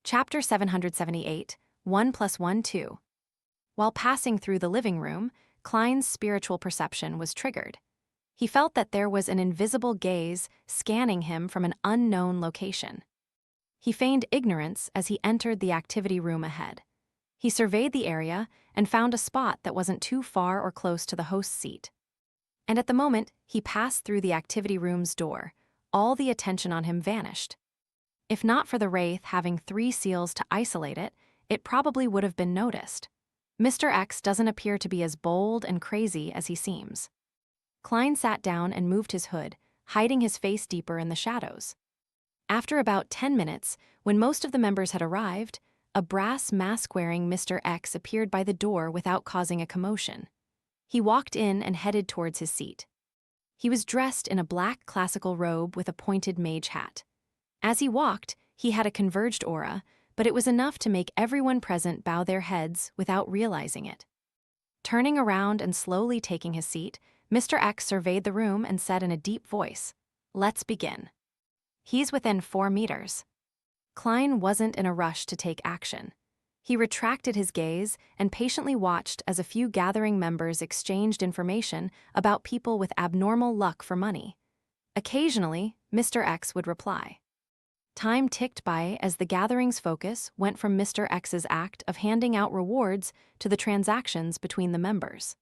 Chapter 778, 1 plus 1 2. While passing through the living room, Klein's spiritual perception was triggered. He felt that there was an invisible gaze scanning him from an unknown location. He feigned ignorance as he entered the activity room ahead. He surveyed the area and found a spot that wasn't too far or close to the host's seat. And at the moment he passed through the activity room's door, all the attention on him vanished. If not for the wraith having 3 seals to isolate it, it probably would have been noticed. Mr. X doesn't appear to be as bold and crazy as he seems. Klein sat down and moved his hood, hiding his face deeper in the shadows. After about 10 minutes, when most of the members had arrived, a brass mask-wearing Mr. X appeared by the door without causing a commotion. He walked in and headed towards his seat. He was dressed in a black classical robe with a pointed mage hat. As he walked, he had a converged aura, but it was enough to make everyone present bow their heads without realizing it. Turning around and slowly taking his seat, Mr. X surveyed the room and said in a deep voice, "Let's begin." "He's within 4 meters." Klein wasn't in a rush to take action. He retracted his gaze and patiently watched as a few gathering members exchanged information about people with abnormal luck for money. Occasionally, Mr. X would reply. Time ticked by as the gathering's focus went from Mr. X's act of handing out rewards to the transactions between the members.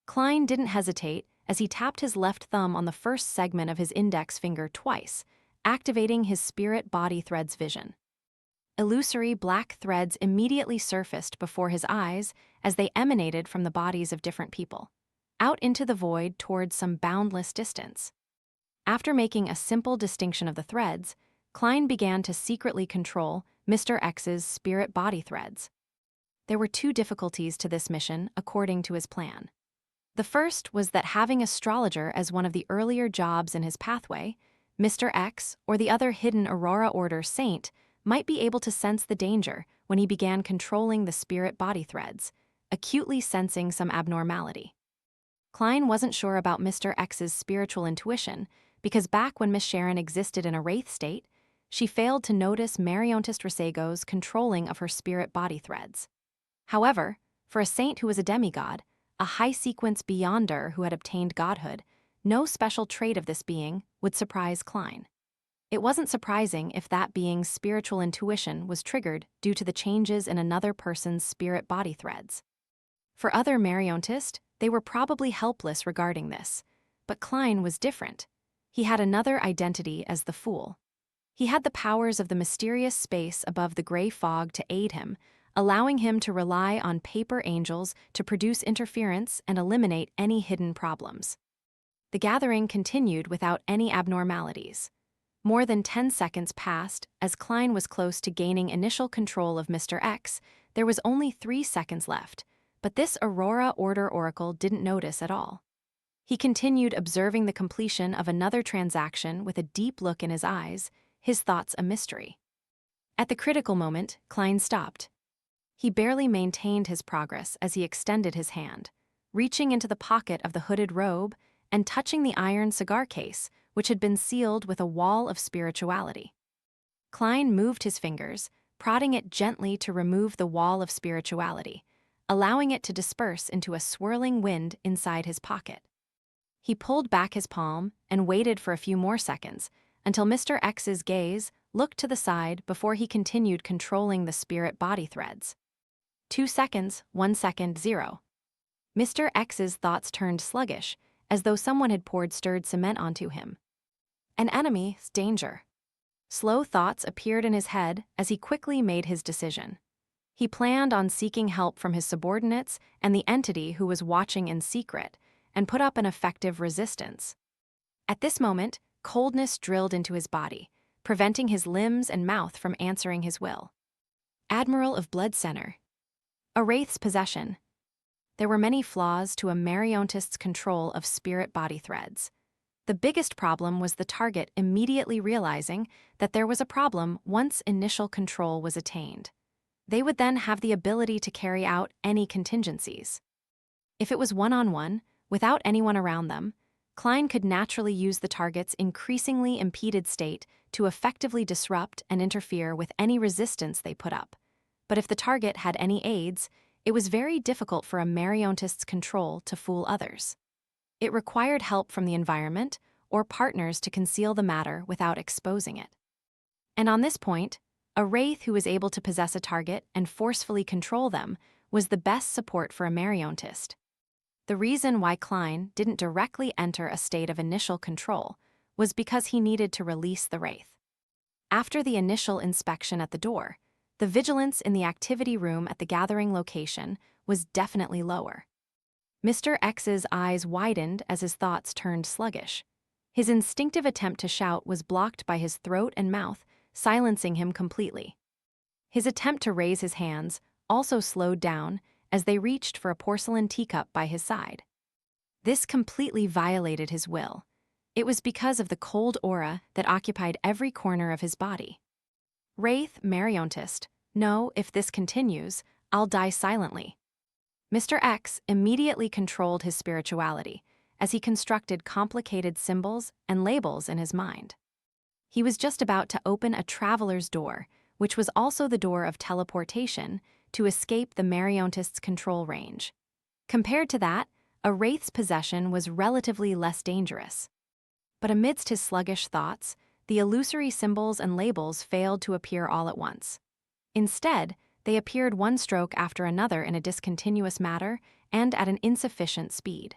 Klein didn't hesitate as he tapped his left thumb on the first segment of his index finger twice, activating his spirit body thread's vision. Illusory black threads immediately surfaced before his eyes as they emanated from the bodies of different people, out into the void towards some boundless distance. After making a simple distinction of the threads, Klein began to secretly control Mr. X's spirit body threads. There were 2 difficulties to this mission according to his plan. The first was that having astrologer as one of the earlier jobs in his pathway, Mr. X or the other hidden Aurora Order saint might be able to sense the danger when he began controlling the spirit body threads, acutely sensing some abnormality. Klein wasn't sure about Mr. X's spiritual intuition because back when Miss Sharon existed in a wraith state, she failed to notice Mariontis Drasego's controlling of her spirit body threads. However, for a saint who was a demigod, a high-sequence beyonder who had obtained godhood, no special trait of this being would surprise Klein. It wasn't surprising if that being's spiritual intuition was triggered due to the changes in another person's spirit body threads. For other Mariontists, they were probably helpless regarding this, but Klein was different. He had another identity as the Fool. He had the powers of the mysterious space above the gray fog to aid him, allowing him to rely on paper angels to produce interference and eliminate any hidden problems. The gathering continued without any abnormalities. More than 10 seconds passed as Klein was close to gaining initial control of Mr. X. There was only 3 seconds left, but this Aurora Order Oracle didn't notice at all. He continued observing the completion of another transaction with a deep look in his eyes, his thoughts a mystery. At the critical moment, Klein stopped. He barely maintained his progress as he extended his hand, reaching into the pocket of the hooded robe and touching the iron cigar case, which had been sealed with a wall of spirituality. Klein moved his fingers, prodding it gently to remove the wall of spirituality, allowing it to disperse into a swirling wind inside his pocket. He pulled back his palm and waited for a few more seconds until Mr. X's gaze looked to the side before he continued controlling the spirit body threads. 2 seconds, 1 second, 0. Mr. X's thoughts turned sluggish, as though someone had poured stirred cement onto him. An enemy's danger. Slow thoughts appeared in his head as he quickly made his decision. He planned on seeking help from his subordinates and the entity who was watching in secret, and put up an effective resistance. At this moment, coldness drilled into his body, preventing his limbs and mouth from answering his will. Admiral of Blood Center. A wraith's possession. There were many flaws to a Mariontist's control of spirit body threads. The biggest problem was the target immediately realizing that there was a problem once initial control was attained. They would then have the ability to carry out any contingencies. If it was one-on-one, without anyone around them, Klein could naturally use the target's increasingly impeded state to effectively disrupt and interfere with any resistance they put up. But if the target had any aids, it was very difficult for a marionettist's control to fool others. It required help from the environment or partners to conceal the matter without exposing it. And on this point, a wraith who was able to possess a target and forcefully control them was the best support for a marionettist. The reason why Klein didn't directly enter a state of initial control was because he needed to release the wraith. After the initial inspection at the door, the vigilance in the activity room at the gathering location was definitely lower. Mr. X's eyes widened as his thoughts turned sluggish. His instinctive attempt to shout was blocked by his throat and mouth, silencing him completely. His attempt to raise his hands also slowed down as they reached for a porcelain teacup by his side. This completely violated his will. It was because of the cold aura that occupied every corner of his body. Wraith, marionettist, no, if this continues, I'll die silently. Mr. X immediately controlled his spirituality as he constructed complicated symbols and labels in his mind. He was just about to open a traveler's door, which was also the door of teleportation, to escape the marionettist's control range. Compared to that, a wraith's possession was relatively less dangerous. But amidst his sluggish thoughts, the illusory symbols and labels failed to appear all at once. Instead, they appeared one stroke after another in a discontinuous manner and at an insufficient speed.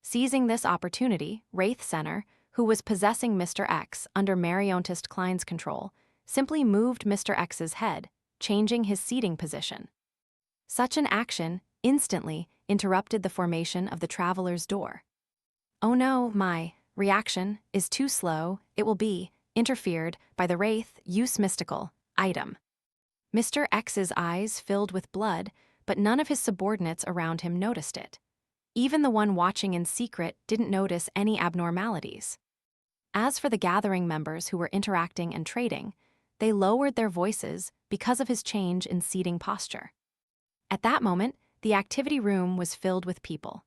Seizing this opportunity, Wraith Center, who was possessing Mr. X under marionettist Klein's control, simply moved Mr. X's head, changing his seating position. Such an action instantly interrupted the formation of the traveler's door. Oh no, my reaction is too slow, it will be interfered by the Wraith use mystical item. Mr. X's eyes filled with blood, but none of his subordinates around him noticed it. Even the one watching in secret didn't notice any abnormalities. As for the gathering members who were interacting and trading, they lowered their voices because of his change in seating posture. At that moment, the activity room was filled with people.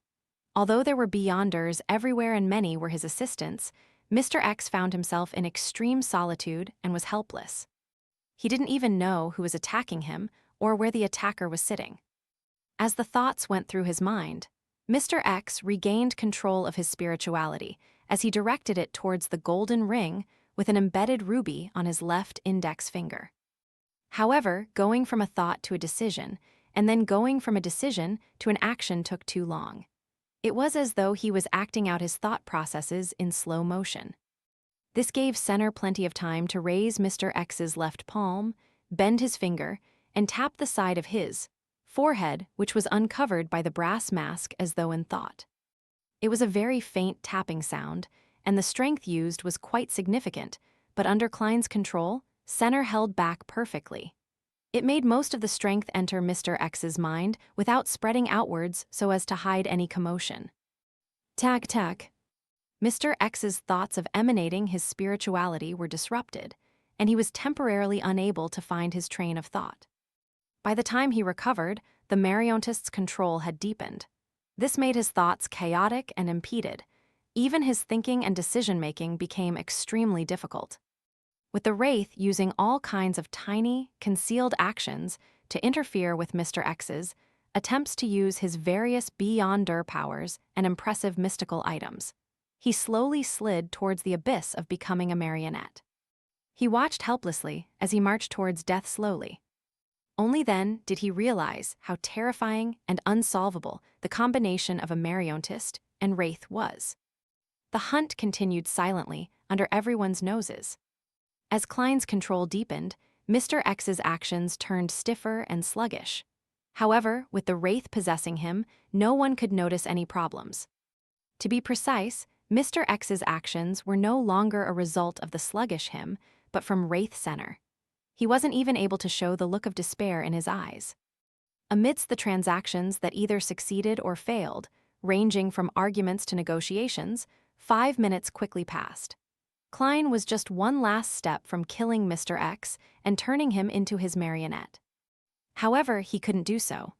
Although there were beyonders everywhere and many were his assistants, Mr. X found himself in extreme solitude and was helpless. He didn't even know who was attacking him or where the attacker was sitting. As the thoughts went through his mind, Mr. X regained control of his spirituality as he directed it towards the golden ring with an embedded ruby on his left index finger. However, going from a thought to a decision, and then going from a decision to an action took too long. It was as though he was acting out his thought processes in slow motion. This gave Center plenty of time to raise Mr. X's left palm, bend his finger, and tap the side of his forehead, which was uncovered by the brass mask as though in thought. It was a very faint tapping sound, and the strength used was quite significant, but under Klein's control, Center held back perfectly. It made most of the strength enter Mr. X's mind without spreading outwards so as to hide any commotion. Tag tag. Mr. X's thoughts of emanating his spirituality were disrupted, and he was temporarily unable to find his train of thought. By the time he recovered, the marionettist's control had deepened. This made his thoughts chaotic and impeded. Even his thinking and decision-making became extremely difficult. With the Wraith using all kinds of tiny, concealed actions to interfere with Mr. X's attempts to use his various beyonder powers and impressive mystical items, he slowly slid towards the abyss of becoming a marionette. He watched helplessly as he marched towards death slowly. Only then did he realize how terrifying and unsolvable the combination of a marionettist and Wraith was. The hunt continued silently under everyone's noses. As Klein's control deepened, Mr. X's actions turned stiffer and sluggish. However, with the Wraith possessing him, no one could notice any problems. To be precise, Mr. X's actions were no longer a result of the sluggish him, but from Wraith Center. He wasn't even able to show the look of despair in his eyes. Amidst the transactions that either succeeded or failed, ranging from arguments to negotiations, 5 minutes quickly passed. Klein was just one last step from killing Mr. X and turning him into his marionette. However, he couldn't do so.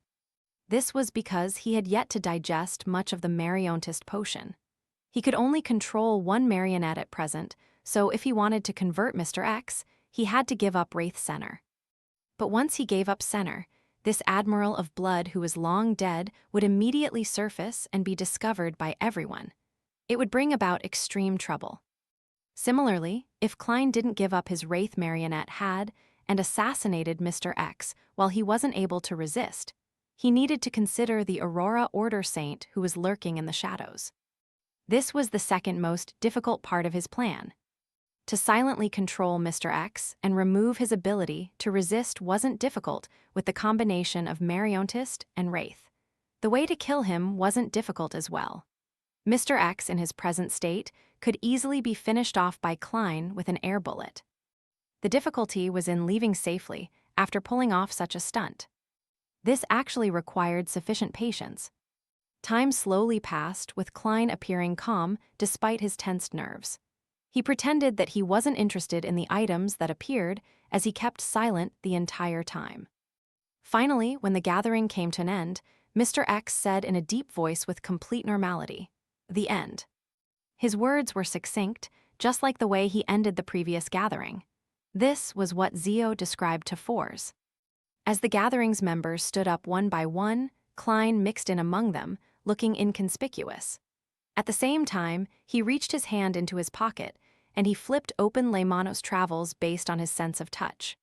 This was because he had yet to digest much of the marionettist potion. He could only control one marionette at present, so if he wanted to convert Mr. X, he had to give up Wraith Center. But once he gave up Center, this Admiral of Blood who was long dead would immediately surface and be discovered by everyone. It would bring about extreme trouble. Similarly, if Klein didn't give up his Wraith marionette had and assassinated Mr. X while he wasn't able to resist, he needed to consider the Aurora Order Saint who was lurking in the shadows. This was the second most difficult part of his plan. To silently control Mr. X and remove his ability to resist wasn't difficult with the combination of Mariontist and Wraith. The way to kill him wasn't difficult as well. Mr. X in his present state could easily be finished off by Klein with an air bullet. The difficulty was in leaving safely after pulling off such a stunt. This actually required sufficient patience. Time slowly passed with Klein appearing calm despite his tensed nerves. He pretended that he wasn't interested in the items that appeared as he kept silent the entire time. Finally, when the gathering came to an end, Mr. X said in a deep voice with complete normality, "The end." His words were succinct, just like the way he ended the previous gathering. This was what Zio described to Fours. As the gathering's members stood up one by one, Klein mixed in among them, looking inconspicuous. At the same time, he reached his hand into his pocket, and he flipped open Lemanos Travels based on his sense of touch.